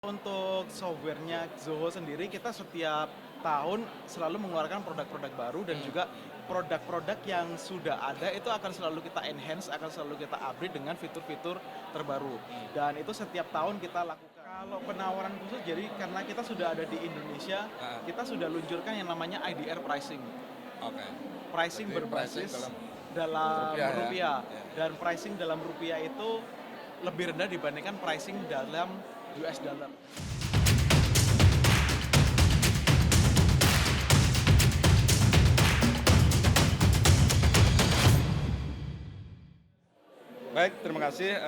Untuk softwarenya Zoho sendiri, kita setiap tahun selalu mengeluarkan produk-produk baru dan juga produk-produk yang sudah ada itu akan selalu kita enhance, akan selalu kita upgrade dengan fitur-fitur terbaru. Dan itu setiap tahun kita lakukan. Kalau penawaran khusus, jadi karena kita sudah ada di Indonesia, Heeh. kita sudah luncurkan yang namanya IDR pricing. Oke. Pricing Berarti pricing berbasis dalam dalam rupiah ya? rupiah. Iya. Dan pricing dalam rupiah itu lebih rendah dibandingkan pricing dalam US dollar. Baik, terima kasih.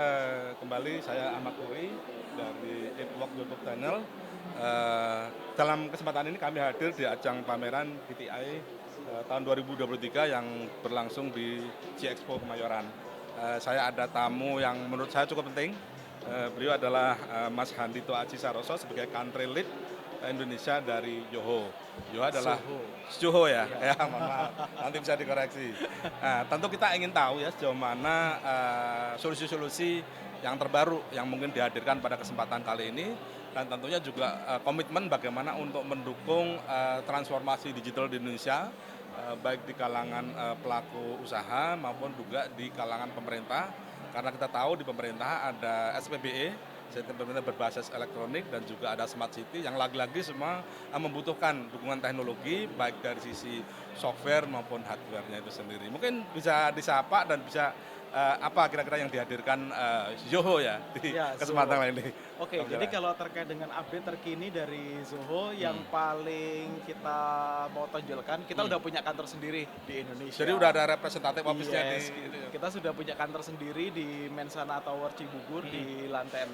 Kembali saya Ahmad Puri dari Earthwalk YouTube Channel. Dalam kesempatan ini kami hadir di ajang pameran PTI tahun 2023 yang berlangsung di G-Expo Kemayoran. Saya ada tamu yang menurut saya cukup penting. Beliau adalah Mas Handito Aji Saroso sebagai Country Lead Indonesia dari Zoho. Zoho adalah Zoho ya, Iya. ya mohon maaf, nanti bisa dikoreksi. Nah, tentu kita ingin tahu ya sejauh mana solusi-solusi yang terbaru yang mungkin dihadirkan pada kesempatan kali ini, dan tentunya juga komitmen bagaimana untuk mendukung transformasi digital di Indonesia, baik di kalangan pelaku usaha maupun juga di kalangan pemerintah, karena kita tahu di pemerintah ada SPBE, sistem pemerintah berbasis elektronik, dan juga ada smart city yang lagi-lagi semua membutuhkan dukungan teknologi baik dari sisi software maupun hardware-nya itu sendiri. Mungkin bisa disapa dan bisa apa kira-kira yang dihadirkan Zoho ya di Ya, kesempatan Zoho. kali ini. Oke, jadi kalau terkait dengan update terkini dari Zoho, yang paling kita mau tonjolkan, kita udah punya kantor sendiri di Indonesia. Jadi udah ada representatif office-nya Yes, di itu ya? kita sudah punya kantor sendiri di Mensana Tower Cibubur di lantai 6.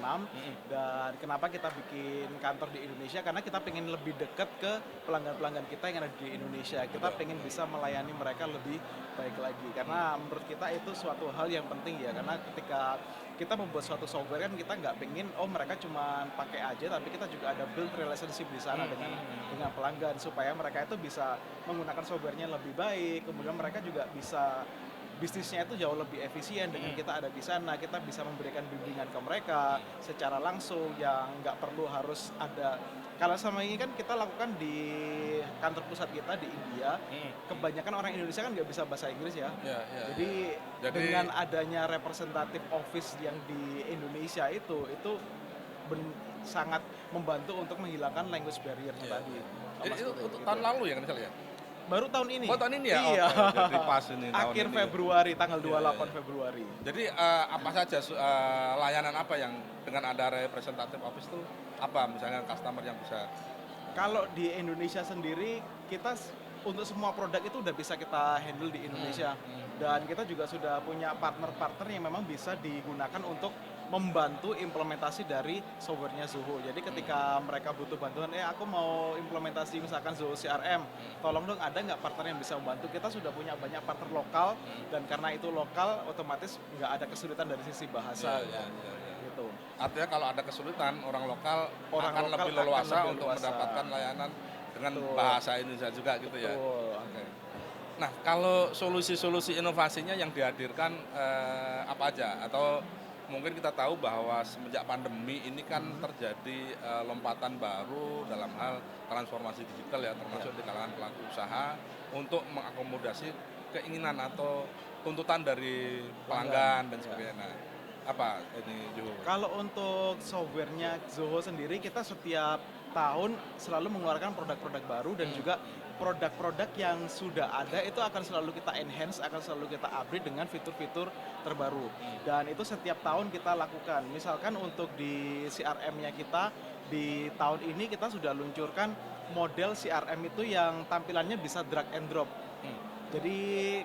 Dan kenapa kita bikin kantor di Indonesia? Karena kita pengen lebih dekat ke pelanggan-pelanggan kita yang ada di Indonesia. Kita pengen bisa melayani mereka lebih baik lagi. Karena menurut kita itu suatu hal yang penting ya. Karena ketika kita membuat suatu software kan kita nggak pengen mereka cuma pakai aja, tapi kita juga ada build relationship di sana dengan pelanggan supaya mereka itu bisa menggunakan softwarenya lebih baik, kemudian mereka juga bisa bisnisnya itu jauh lebih efisien dengan kita ada di sana. Kita bisa memberikan bimbingan ke mereka secara langsung yang nggak perlu harus ada. Kalau sama ini kan kita lakukan di kantor pusat kita di India, kebanyakan orang Indonesia kan nggak bisa bahasa Inggris ya. Jadi dengan adanya representatif office yang di Indonesia itu sangat membantu untuk menghilangkan language barrier-nya tadi. Jadi itu Gitu. tahun lalu ya kan misalnya? Baru tahun ini. Oh, tahun ini ya? Iya. Oke, jadi pas ini tahun Akhir ini ya. Februari, tanggal 28 Februari. Jadi apa saja layanan apa yang dengan ada representative office itu apa misalnya customer yang bisa? Kalau di Indonesia sendiri, kita untuk semua produk itu udah bisa kita handle di Indonesia. Dan kita juga sudah punya partner-partner yang memang bisa digunakan untuk membantu implementasi dari softwarenya Zoho. Jadi ketika mereka butuh bantuan, aku mau implementasi misalkan Zoho CRM, tolong dong ada nggak partner yang bisa membantu? Kita sudah punya banyak partner lokal, dan karena itu lokal, otomatis nggak ada kesulitan dari sisi bahasa. Gitu. Artinya kalau ada kesulitan, orang lokal Orang akan lokal lebih akan leluasa lebih untuk leluasa. mendapatkan layanan dengan Betul. bahasa Indonesia juga gitu ya. Betul. Oke. Nah, kalau solusi-solusi inovasinya yang dihadirkan apa aja? Atau mungkin kita tahu bahwa semenjak pandemi ini kan terjadi lompatan baru dalam hal transformasi digital ya, termasuk di kalangan pelaku usaha untuk mengakomodasi keinginan atau tuntutan dari pelanggan dan sebagainya. Nah, apa ini Zoho? Kalau untuk softwarenya Zoho sendiri, kita setiap tahun selalu mengeluarkan produk-produk baru dan juga produk-produk yang sudah ada itu akan selalu kita enhance, akan selalu kita upgrade dengan fitur-fitur terbaru. Dan itu setiap tahun kita lakukan. Misalkan untuk di CRM-nya kita, di tahun ini kita sudah luncurkan model CRM itu yang tampilannya bisa drag and drop. Jadi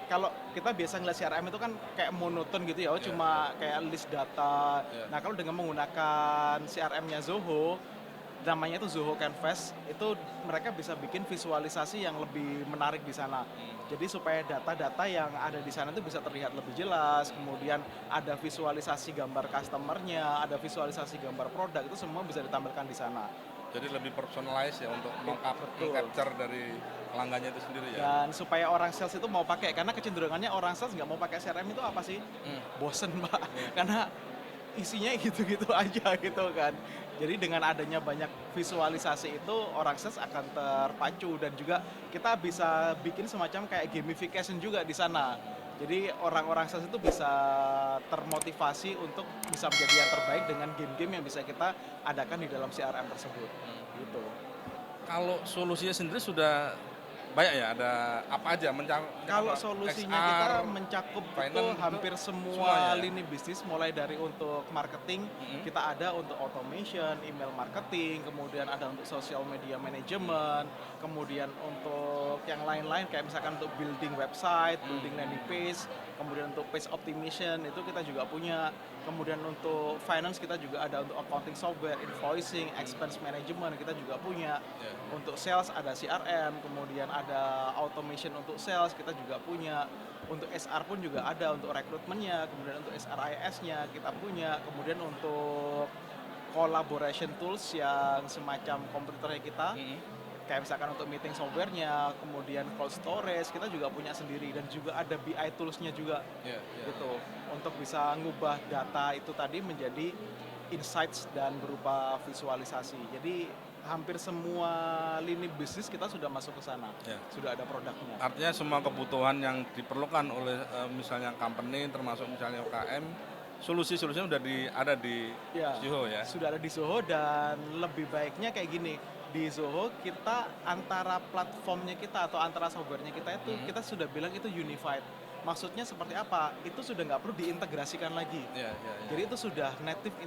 kalau kita biasa ngeliat CRM itu kan kayak monoton gitu ya, cuma kayak list data. Nah, kalau dengan menggunakan CRM-nya Zoho, namanya itu Zoho Canvas, itu mereka bisa bikin visualisasi yang lebih menarik di sana. Jadi supaya data-data yang ada di sana itu bisa terlihat lebih jelas, kemudian ada visualisasi gambar customer-nya, ada visualisasi gambar produk, itu semua bisa ditampilkan di sana. Jadi lebih personalize ya untuk Betul. meng-capture dari pelanggannya itu sendiri ya. Dan supaya orang sales itu mau pakai, karena kecenderungannya orang sales nggak mau pakai CRM itu apa sih? Bosen, Pak. Karena isinya gitu-gitu aja gitu kan. Jadi dengan adanya banyak visualisasi itu orang sales akan terpacu dan juga kita bisa bikin semacam kayak gamification juga di sana. Jadi orang-orang sales itu bisa termotivasi untuk bisa menjadi yang terbaik dengan game-game yang bisa kita adakan di dalam CRM tersebut. Gitu. Kalau solusinya sendiri sudah banyak ya, ada apa aja Kalau apa, solusinya XR, kita mencakup itu finance, itu hampir semuanya semua ya? lini bisnis, mulai dari untuk marketing, kita ada untuk automation, email marketing, kemudian ada untuk social media management, kemudian untuk yang lain-lain kayak misalkan untuk building website, building landing page, kemudian untuk page optimization itu kita juga punya. Kemudian untuk finance kita juga ada untuk accounting software, invoicing, expense management kita juga punya. Ya. Untuk sales ada CRM, kemudian ada automation untuk sales kita juga punya. Untuk SR pun juga ada untuk rekrutmennya, kemudian untuk SRIS-nya kita punya. Kemudian untuk collaboration tools yang semacam komputernya kita, kayak misalkan untuk meeting software-nya, kemudian cold storage kita juga punya sendiri dan juga ada BI tools-nya juga. Ya, ya. Gitu. Untuk bisa ngubah data itu tadi menjadi insights dan berupa visualisasi. Jadi hampir semua lini bisnis kita sudah masuk ke sana. Ya. Sudah ada produknya. Artinya semua kebutuhan yang diperlukan oleh misalnya company termasuk misalnya UKM, solusi-solusinya udah ada di Ya, Zoho ya. sudah ada di Zoho dan lebih baiknya kayak gini. Di Zoho kita antara platformnya kita atau antara softwarenya kita itu kita sudah bilang itu unified. Maksudnya seperti apa? Itu sudah nggak perlu diintegrasikan lagi. Ya, ya, ya. Jadi itu sudah native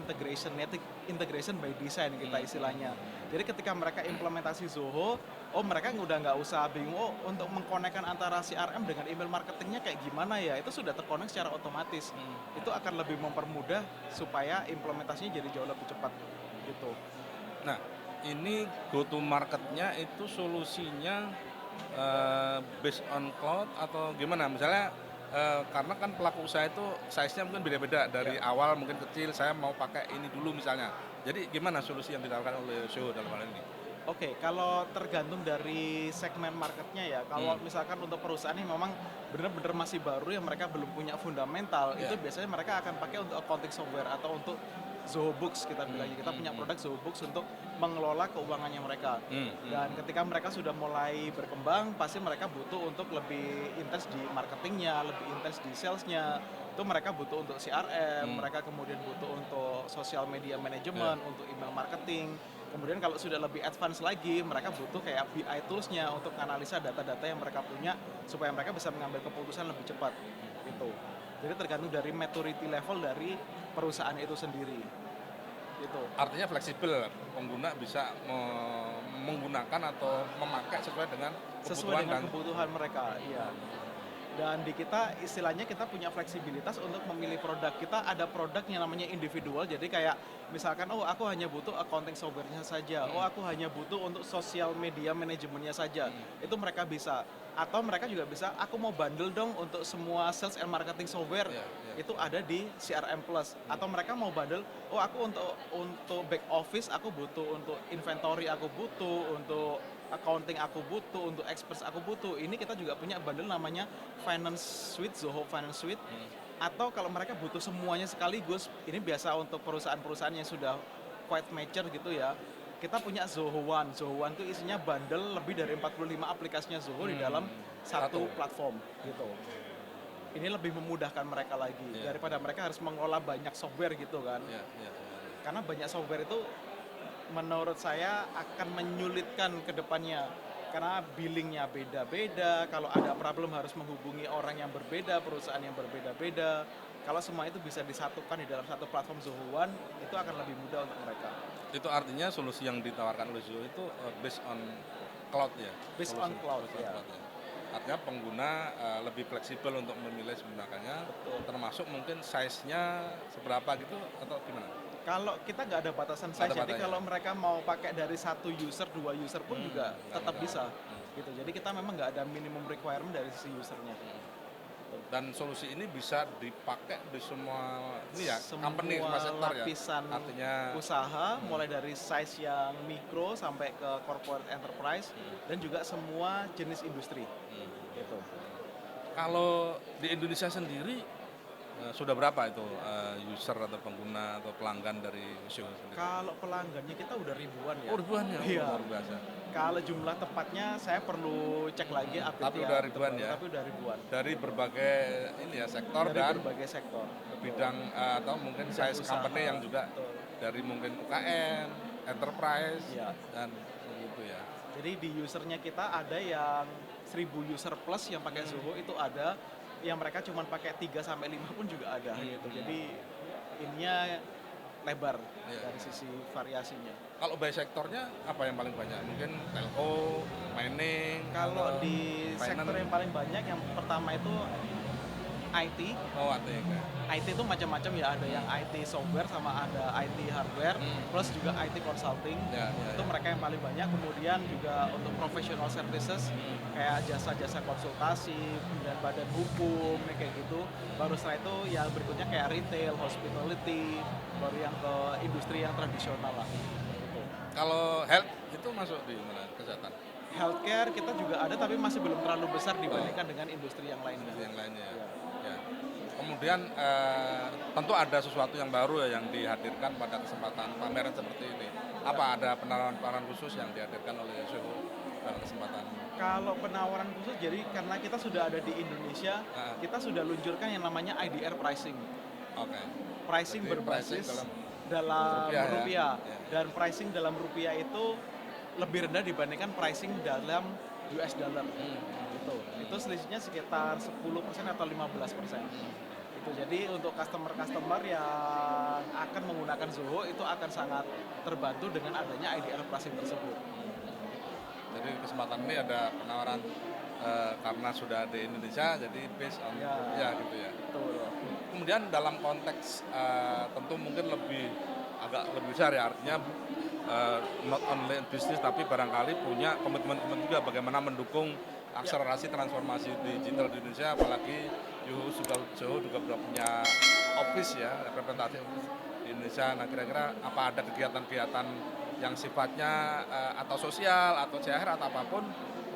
integration by design kita istilahnya. Jadi ketika mereka implementasi Zoho, mereka udah nggak usah bingung untuk mengkonekkan antara CRM dengan email marketingnya kayak gimana ya, itu sudah terkonek secara otomatis. Itu akan lebih mempermudah supaya implementasinya jadi jauh lebih cepat gitu. Nah, ini go to marketnya itu solusinya based on cloud atau gimana? Misalnya karena kan pelaku usaha itu size-nya mungkin beda-beda dari awal mungkin kecil, saya mau pakai ini dulu misalnya. Jadi gimana solusi yang ditawarkan oleh Zoho dalam hal ini? Oke, kalau tergantung dari segmen marketnya ya. Kalau misalkan untuk perusahaan yang memang benar-benar masih baru yang mereka belum punya fundamental, itu biasanya mereka akan pakai untuk accounting software atau untuk Zoho Books kita bilangnya. Kita punya produk Zoho Books untuk mengelola keuangannya mereka. Dan ketika mereka sudah mulai berkembang, pasti mereka butuh untuk lebih intens di marketingnya, lebih intens di salesnya. Itu mereka butuh untuk CRM, mereka kemudian butuh untuk social media management, untuk email marketing. Kemudian kalau sudah lebih advance lagi, mereka butuh kayak BI tools-nya untuk analisa data-data yang mereka punya supaya mereka bisa mengambil keputusan lebih cepat. Gitu. Jadi tergantung dari maturity level dari perusahaan itu sendiri. Gitu. Artinya fleksibel, pengguna bisa menggunakan atau memakai sesuai dengan kebutuhan mereka. Iya. Dan di kita istilahnya kita punya fleksibilitas untuk memilih produk. Kita ada produk yang namanya individual, jadi kayak misalkan aku hanya butuh accounting software-nya saja, aku hanya butuh untuk social media manajemennya saja. Itu mereka bisa. Atau mereka juga bisa, aku mau bundle dong untuk semua sales and marketing software. Itu ada di CRM Plus. Atau mereka mau bundle, aku untuk back office aku butuh, untuk inventory aku butuh, untuk accounting aku butuh, untuk experts aku butuh. Ini kita juga punya bundle namanya Finance Suite, Zoho Finance Suite. Atau kalau mereka butuh semuanya sekaligus, ini biasa untuk perusahaan-perusahaan yang sudah quite mature gitu ya. Kita punya Zoho One. Zoho One itu isinya bundle lebih dari 45 aplikasinya Zoho di dalam satu platform gitu. Ini lebih memudahkan mereka lagi daripada mereka harus mengelola banyak software gitu kan. Karena banyak software itu menurut saya akan menyulitkan ke depannya karena billingnya beda-beda, kalau ada problem harus menghubungi orang yang berbeda, perusahaan yang berbeda-beda. Kalau semua itu bisa disatukan di dalam satu platform Zoho One, itu akan lebih mudah untuk mereka. Itu artinya solusi yang ditawarkan oleh Zoho itu based on cloud ya? Based on cloud, ya. Artinya pengguna lebih fleksibel untuk memilih menggunakannya, termasuk mungkin size-nya seberapa gitu atau gimana? Kalau kita nggak ada batasan size, jadi kalau mereka mau pakai dari 1 user, 2 user pun juga tetap bisa. Gitu. Jadi kita memang nggak ada minimum requirement dari sisi usernya. Dan solusi ini bisa dipakai di semua company, semua sektor ya. lapisan Artinya usaha, mulai dari size yang mikro sampai ke corporate enterprise dan juga semua jenis industri. Gitu. Kalau di Indonesia sendiri sudah berapa itu user atau pengguna atau pelanggan dari Zoho sendiri? Kalau pelanggannya kita udah ribuan ya. Oh, ribuan ya, Iya. luar biasa. Kalau jumlah tepatnya saya perlu cek lagi update Tapi ya, udah ribuan terbaru, ya? Tapi udah ribuan. Dari berbagai ini ya sektor Dari dan berbagai sektor. bidang atau mungkin Bidang size usaha, company yang juga betul. dari mungkin UKM, enterprise, Iya. dan begitu ya. Jadi di usernya kita ada yang 1000 user plus yang pakai Zoho itu ada, yang mereka cuma pakai 3 sampai 5 pun juga ada gitu. Jadi ininya lebar Iya. dari sisi variasinya. Kalau by sektornya apa yang paling banyak? Mungkin telco, mining, Kalau atau di sektor finance? yang paling banyak yang pertama itu IT. Oh, ATK. IT itu macam-macam ya, ada yang IT software sama ada IT hardware, plus juga IT consulting. Ya, ya, Itu ya. mereka yang paling banyak. Kemudian juga untuk professional services kayak jasa-jasa konsultasi, kemudian badan hukum kayak gitu. Baru setelah itu ya berikutnya kayak retail, hospitality, baru yang ke industri yang tradisional lah. Gitu. Kalau health itu masuk di mana? Kesehatan. Healthcare kita juga ada tapi masih belum terlalu besar dibandingkan dengan industri yang lainnya. Yang lainnya ya. Ya. Ya. Kemudian tentu ada sesuatu yang baru ya yang dihadirkan pada kesempatan pameran seperti ini. Apa ada penawaran khusus yang dihadirkan oleh Zoho dalam kesempatan? Kalau penawaran khusus, jadi karena kita sudah ada di Indonesia, kita sudah luncurkan yang namanya IDR pricing. Oke. Pricing Jadi berbasis pricing dalam rupiah ya? rupiah. Ya. Dan pricing dalam rupiah itu lebih rendah dibandingkan pricing dalam US dollar. Gitu. Itu selisihnya sekitar 10% atau 15%. Itu jadi untuk customer-customer yang akan menggunakan Zoho itu akan sangat terbantu dengan adanya IDR pricing tersebut. Jadi kesempatan ini ada penawaran karena sudah di Indonesia, jadi based on Ya. rupiah gitu ya. Betul. Kemudian dalam konteks tentu mungkin agak lebih besar ya, artinya not only bisnis tapi barangkali punya komitmen juga bagaimana mendukung akselerasi transformasi digital di Indonesia, apalagi Zoho juga punya office ya, representasi office di Indonesia. Nah, kira-kira apa ada kegiatan-kegiatan yang sifatnya atau sosial atau CSR atau apapun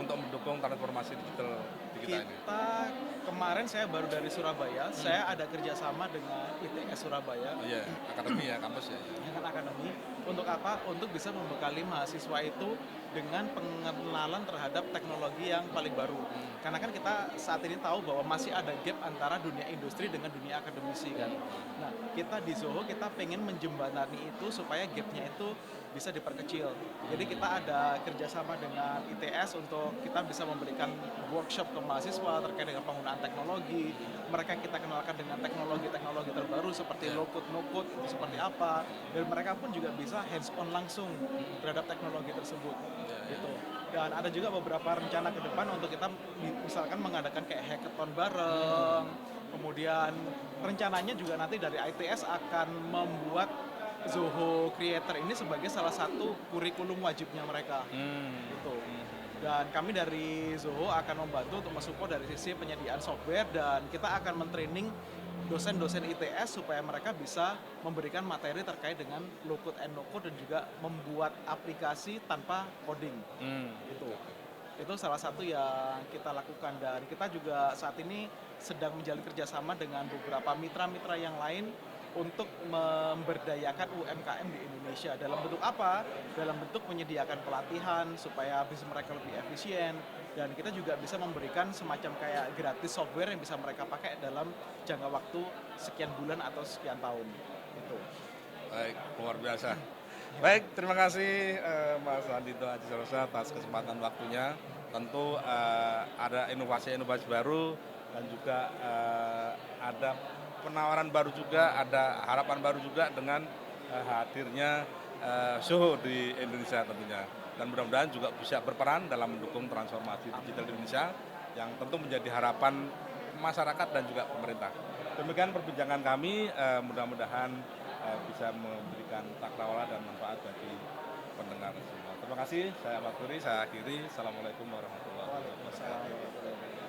untuk mendukung transformasi digital di kita ini? Kita kemarin saya baru dari Surabaya, saya ada kerjasama dengan ITS Surabaya, Oh iya, akademi ya, kampus ya. dengan akademi. Untuk apa? Untuk bisa membekali mahasiswa itu dengan pengenalan terhadap teknologi yang paling baru. Karena kan kita saat ini tahu bahwa masih ada gap antara dunia industri dengan dunia akademisi kan. Nah, kita di Zoho kita pengen menjembatani itu supaya gapnya itu bisa diperkecil. Jadi kita ada kerjasama dengan ITS untuk kita bisa memberikan workshop ke mahasiswa terkait dengan penggunaan teknologi. Mereka kita kenalkan dengan teknologi-teknologi terbaru seperti low code, no code itu seperti apa. Dan mereka pun juga bisa hands on langsung terhadap teknologi tersebut. Gitu. Dan ada juga beberapa rencana ke depan untuk kita misalkan mengadakan kayak hackathon bareng. Kemudian rencananya juga nanti dari ITS akan membuat Zoho Creator ini sebagai salah satu kurikulum wajibnya mereka. Gitu. Dan kami dari Zoho akan membantu untuk mensupport dari sisi penyediaan software dan kita akan mentraining dosen-dosen ITS supaya mereka bisa memberikan materi terkait dengan low code and no code dan juga membuat aplikasi tanpa coding. Gitu. Itu salah satu yang kita lakukan dan kita juga saat ini sedang menjalin kerjasama dengan beberapa mitra-mitra yang lain untuk memberdayakan UMKM di Indonesia. Dalam bentuk apa? Dalam bentuk menyediakan pelatihan supaya bisnis mereka lebih efisien dan kita juga bisa memberikan semacam kayak gratis software yang bisa mereka pakai dalam jangka waktu sekian bulan atau sekian tahun. Gitu. Baik, luar biasa. Baik, terima kasih Mas Andito Aji Sarosa atas kesempatan waktunya. Tentu ada inovasi-inovasi baru dan juga ada penawaran baru juga, ada harapan baru juga dengan hadirnya Zoho di Indonesia tentunya. Dan mudah-mudahan juga bisa berperan dalam mendukung transformasi digital di Indonesia yang tentu menjadi harapan masyarakat dan juga pemerintah. Demikian perbincangan kami, mudah-mudahan bisa memberikan cakrawala dan manfaat bagi pendengar semua. Terima kasih, saya Ahmad Turi, saya akhiri. Assalamualaikum warahmatullahi wabarakatuh.